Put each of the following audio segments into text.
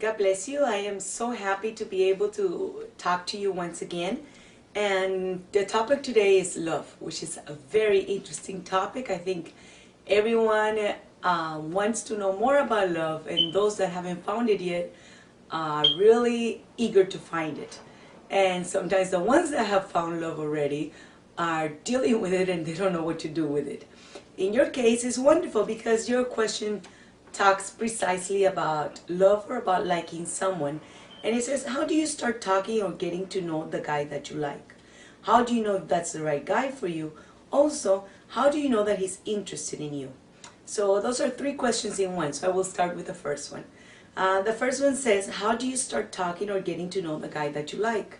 God bless you. I am so happy to be able to talk to you once again. And the topic today is love, which is a very interesting topic. I think everyone wants to know more about love, and those that haven't found it yet are really eager to find it. And sometimes the ones that have found love already are dealing with it and they don't know what to do with it. In your case, it's wonderful because your question talks precisely about love or about liking someone. And it says, how do you start talking or getting to know the guy that you like? How do you know if that's the right guy for you? Also, how do you know that he's interested in you? So those are three questions in one. So I will start with the first one. The first one says, how do you start talking or getting to know the guy that you like?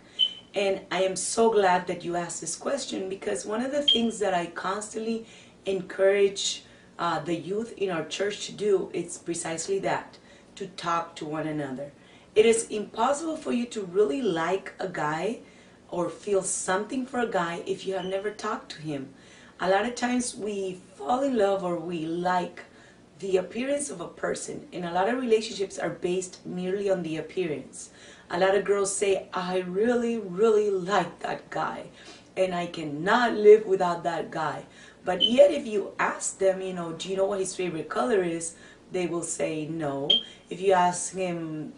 And I am so glad that you asked this question, because one of the things that I constantly encourage the youth in our church to do is precisely that, to talk to one another. It is impossible for you to really like a guy or feel something for a guy if you have never talked to him. A lot of times we fall in love or we like the appearance of a person, and a lot of relationships are based merely on the appearance. A lot of girls say, I really, really like that guy, and I cannot live without that guy. But yet if you ask them, do you know what his favorite color is? They will say no. If you ask them,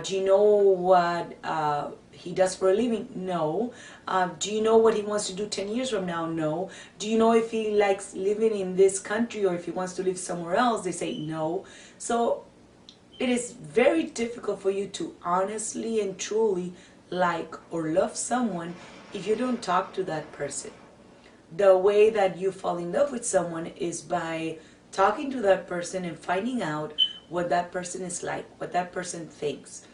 do you know what he does for a living? No. Do you know what he wants to do 10 years from now? No. Do you know if he likes living in this country or if he wants to live somewhere else? They say no. So it is very difficult for you to honestly and truly like or love someone if you don't talk to that person. The way that you fall in love with someone is by talking to that person and finding out what that person is like, what that person thinks,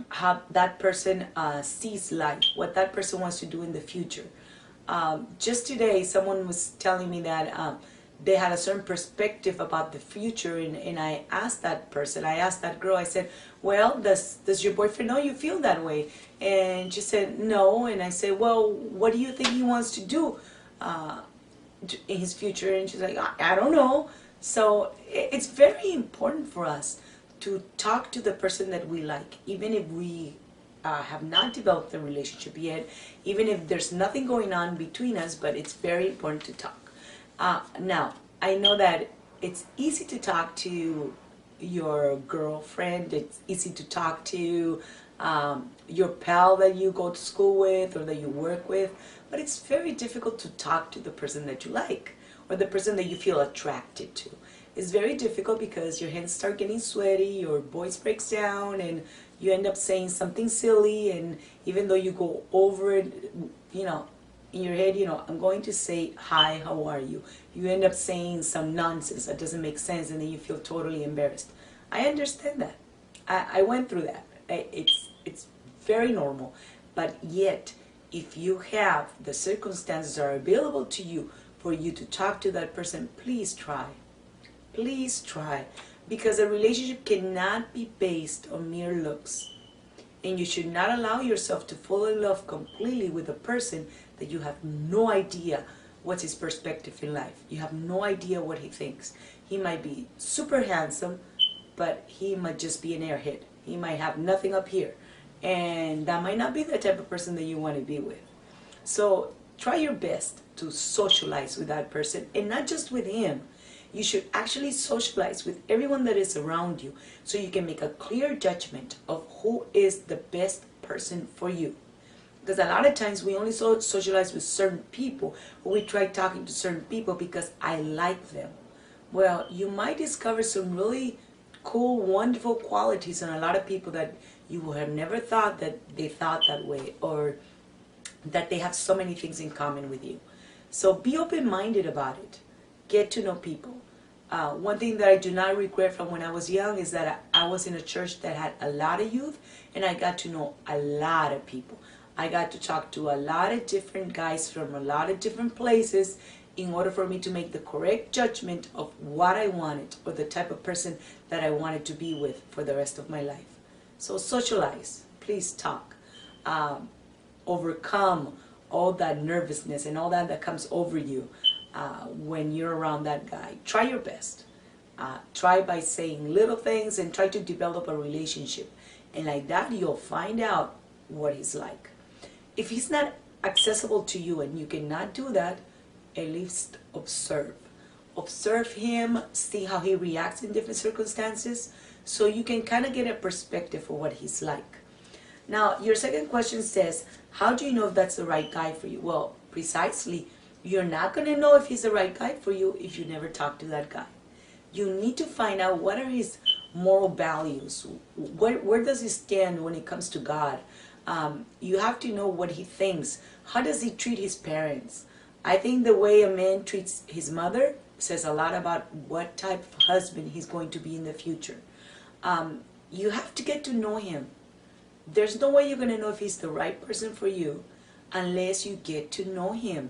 how that person sees life, what that person wants to do in the future. Just today, someone was telling me that they had a certain perspective about the future, and I asked that person, I asked that girl, I said, well, does your boyfriend know you feel that way? And she said, no. And I said, well, what do you think he wants to do in his future? And she's like, I don't know. So it's very important for us to talk to the person that we like, even if we have not developed a relationship yet, even if there's nothing going on between us, but it's very important to talk. Now, I know that it's easy to talk to your girlfriend, it's easy to talk to your pal that you go to school with or that you work with, but it's very difficult to talk to the person that you like or the person that you feel attracted to. It's very difficult because your hands start getting sweaty, your voice breaks down, and you end up saying something silly, and even though you go over it, in your head, I'm going to say, hi, how are you? You end up saying some nonsense that doesn't make sense, and then you feel totally embarrassed. I understand that. I went through that. It's very normal. But yet, if you have the circumstances are available to you for you to talk to that person, please try. Please try. Because a relationship cannot be based on mere looks. And you should not allow yourself to fall in love completely with a person that you have no idea what's his perspective in life. You have no idea what he thinks. He might be super handsome, but he might just be an airhead. He might have nothing up here. And that might not be the type of person that you want to be with. So try your best to socialize with that person, and not just with him. You should actually socialize with everyone that is around you so you can make a clear judgment of who is the best person for you. Because a lot of times we only socialize with certain people, or we try talking to certain people because I like them. Well, you might discover some really cool, wonderful qualities in a lot of people that you would have never thought that they thought that way, or that they have so many things in common with you. So be open-minded about it. Get to know people. One thing that I do not regret from when I was young is that I was in a church that had a lot of youth, and I got to know a lot of people. I got to talk to a lot of different guys from a lot of different places in order for me to make the correct judgment of what I wanted or the type of person that I wanted to be with for the rest of my life. So socialize. Please talk. Overcome all that nervousness and all that comes over you when you're around that guy. Try your best. try by saying little things and try to develop a relationship. And like that, you'll find out what he's like. If he's not accessible to you and you cannot do that, at least observe. Observe him, see how he reacts in different circumstances, so you can kind of get a perspective of what he's like. Now, your second question says, how do you know if that's the right guy for you? Well, precisely, you're not going to know if he's the right guy for you if you never talk to that guy. You need to find out what are his moral values. Where does he stand when it comes to God? You have to know what he thinks. How does he treat his parents? I think the way a man treats his mother says a lot about what type of husband he's going to be in the future. You have to get to know him. There's no way you're going to know if he's the right person for you unless you get to know him.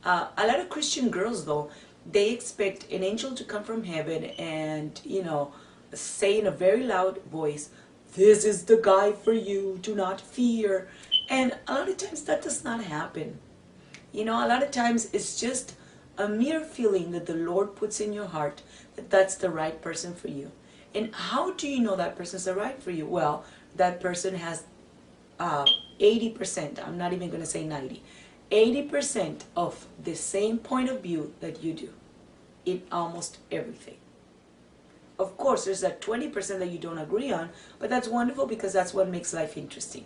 A lot of Christian girls, though, they expect an angel to come from heaven and, say in a very loud voice, "This is the guy for you, do not fear." And a lot of times that does not happen. A lot of times it's just a mere feeling that the Lord puts in your heart that that's the right person for you. And how do you know that person's the right for you? Well, that person has 80%, I'm not even going to say 90, 80% of the same point of view that you do in almost everything. Of course, there's that 20% that you don't agree on, but that's wonderful because that's what makes life interesting.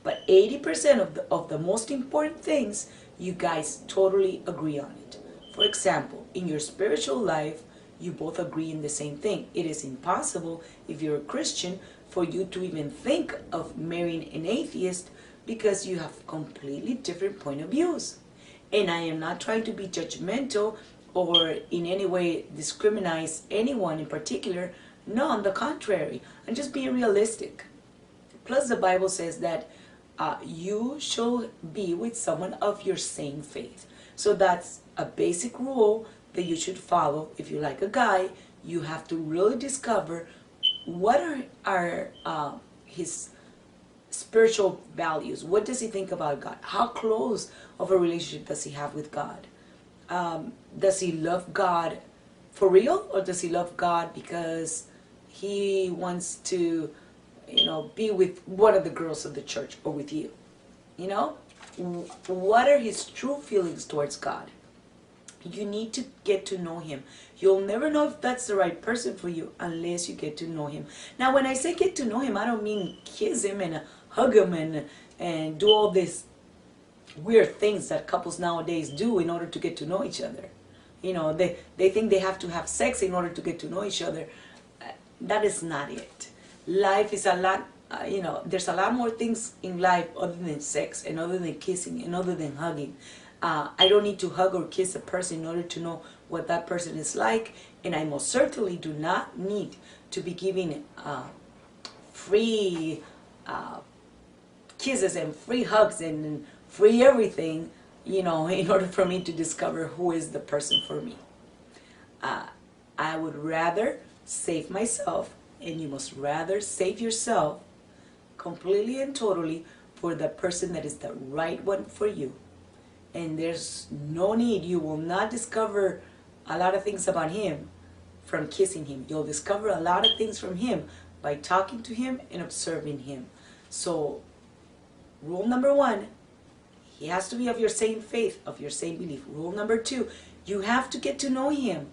But 80% of the most important things, you guys totally agree on it. For example, in your spiritual life, you both agree in the same thing. It is impossible, if you're a Christian, for you to even think of marrying an atheist because you have completely different point of views. And I am not trying to be judgmental or in any way discriminate anyone in particular. No, on the contrary, I'm just being realistic. Plus the Bible says that you shall be with someone of your same faith. So that's a basic rule that you should follow. If you like a guy, you have to really discover what are his spiritual values. What does he think about God? How close of a relationship does he have with God? Does he love God for real, or does he love God because he wants to, be with one of the girls of the church or with you? What are his true feelings towards God? You need to get to know him. You'll never know if that's the right person for you unless you get to know him. Now, when I say get to know him, I don't mean kiss him and hug him and do all these weird things that couples nowadays do in order to get to know each other. They think they have to have sex in order to get to know each other. That is not it. Life is a lot, there's a lot more things in life other than sex and other than kissing and other than hugging. I don't need to hug or kiss a person in order to know what that person is like, and I most certainly do not need to be giving free kisses and free hugs and free everything, in order for me to discover who is the person for me. I would rather save myself, and you must rather save yourself completely and totally for the person that is the right one for you. And there's no need, you will not discover a lot of things about him from kissing him. You'll discover a lot of things from him by talking to him and observing him. So, rule number 1, he has to be of your same faith, of your same belief. Rule number 2, you have to get to know him.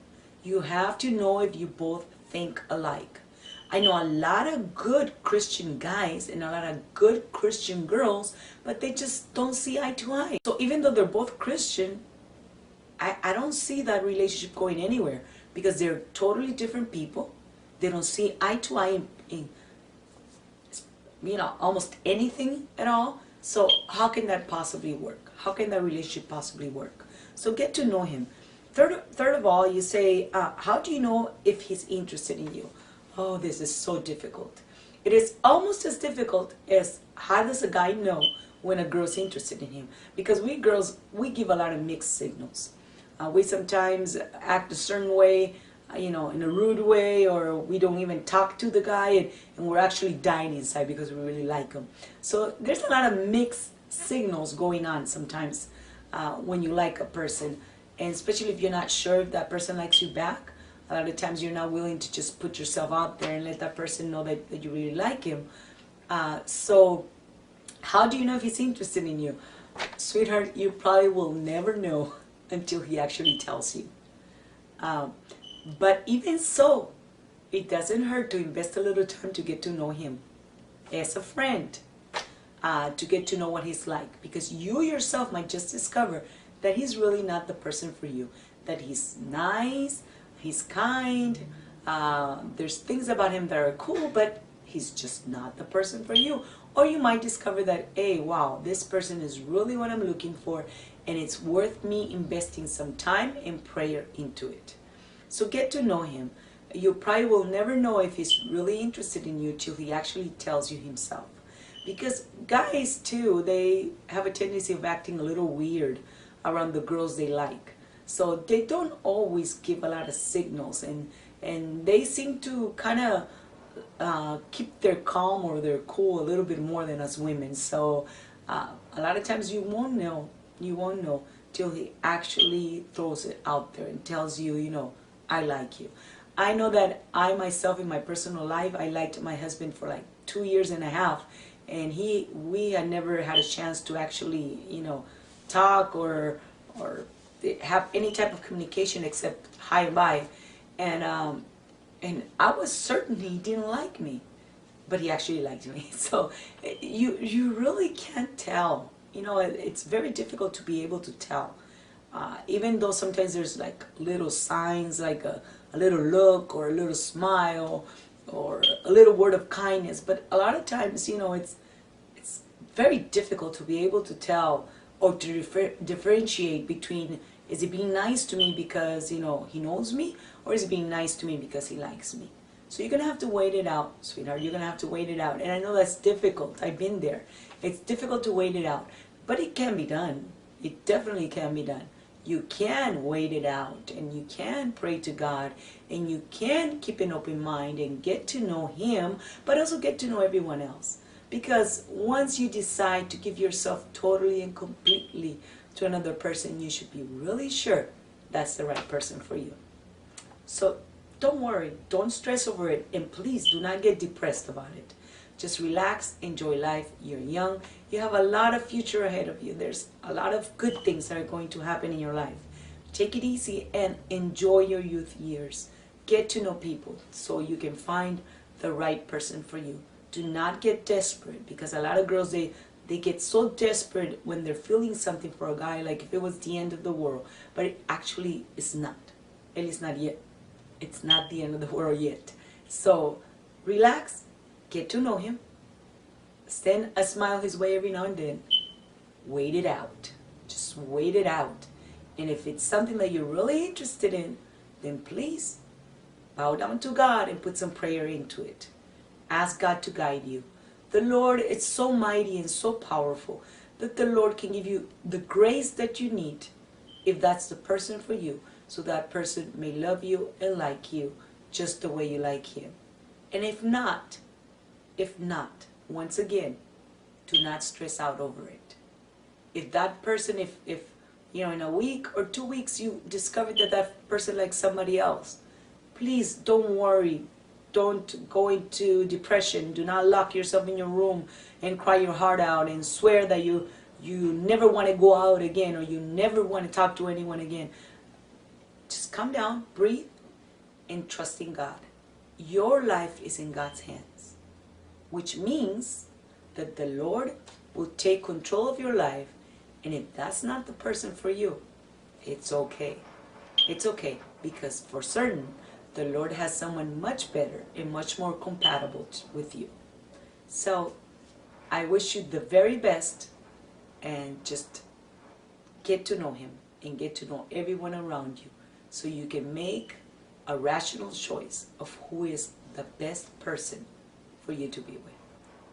You have to know if you both think alike. I know a lot of good Christian guys and a lot of good Christian girls, but they just don't see eye to eye. So even though they're both Christian, I don't see that relationship going anywhere because they're totally different people. They don't see eye to eye in almost anything at all. So how can that possibly work? How can that relationship possibly work? So get to know him. Third of all, you say, how do you know if he's interested in you? Oh, this is so difficult. It is almost as difficult as how does a guy know when a girl's interested in him? Because we girls, we give a lot of mixed signals. We sometimes act a certain way, in a rude way, or we don't even talk to the guy, and we're actually dying inside because we really like him. So there's a lot of mixed signals going on sometimes when you like a person, and especially if you're not sure if that person likes you back. A lot of times you're not willing to just put yourself out there and let that person know that you really like him. So how do you know if he's interested in you? Sweetheart, you probably will never know until he actually tells you. But even so, it doesn't hurt to invest a little time to get to know him as a friend, to get to know what he's like, because you yourself might just discover that he's really not the person for you, that he's nice, he's kind, there's things about him that are cool, but he's just not the person for you. Or you might discover that, hey, wow, this person is really what I'm looking for, and it's worth me investing some time and prayer into it. So get to know him. You probably will never know if he's really interested in you till he actually tells you himself. Because guys too, they have a tendency of acting a little weird around the girls they like. So they don't always give a lot of signals, and they seem to kind of keep their calm or their cool a little bit more than us women. So a lot of times you won't know till he actually throws it out there and tells you, you know, I like you. I know that I myself in my personal life, I liked my husband for like 2.5 years, and we had never had a chance to actually, you know, talk or have any type of communication except hi and bye. And I was certain he didn't like me, but he actually liked me. So you really can't tell. You know, it's very difficult to be able to tell. Even though sometimes there's like little signs, like a little look or a little smile or a little word of kindness. But a lot of times, you know, it's very difficult to be able to tell or to differentiate between, is he being nice to me because, you know, he knows me, or is he being nice to me because he likes me? So you're going to have to wait it out, sweetheart. You're going to have to wait it out. And I know that's difficult. I've been there. It's difficult to wait it out. But it can be done. It definitely can be done. You can wait it out, and you can pray to God, and you can keep an open mind and get to know him, but also get to know everyone else. Because once you decide to give yourself totally and completely to another person, you should be really sure that's the right person for you. So don't worry, don't stress over it, and please do not get depressed about it. Just relax, enjoy life. You're young. You have a lot of future ahead of you. There's a lot of good things that are going to happen in your life. Take it easy and enjoy your youth years. Get to know people so you can find the right person for you. Do not get desperate, because a lot of girls, they get so desperate when they're feeling something for a guy, like if it was the end of the world. But it actually is not. At least not yet. It's not the end of the world yet. So relax. Get to know him. Send a smile his way every now and then. Wait it out. Just wait it out. And if it's something that you're really interested in, then please bow down to God and put some prayer into it. Ask God to guide you. The Lord is so mighty and so powerful that the Lord can give you the grace that you need, if that's the person for you, so that person may love you and like you just the way you like him. And if not, once again, do not stress out over it. If that person, if you know, in a week or 2 weeks you discover that that person likes somebody else, please don't worry. Don't go into depression. Do not lock yourself in your room and cry your heart out and swear that you never want to go out again, or you never want to talk to anyone again. Just calm down, breathe, and trust in God. Your life is in God's hands, which means that the Lord will take control of your life. And if that's not the person for you, it's okay. It's okay, because for certain, the Lord has someone much better and much more compatible with you. So I wish you the very best, and just get to know him and get to know everyone around you, so you can make a rational choice of who is the best person for you to be with.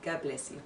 God bless you.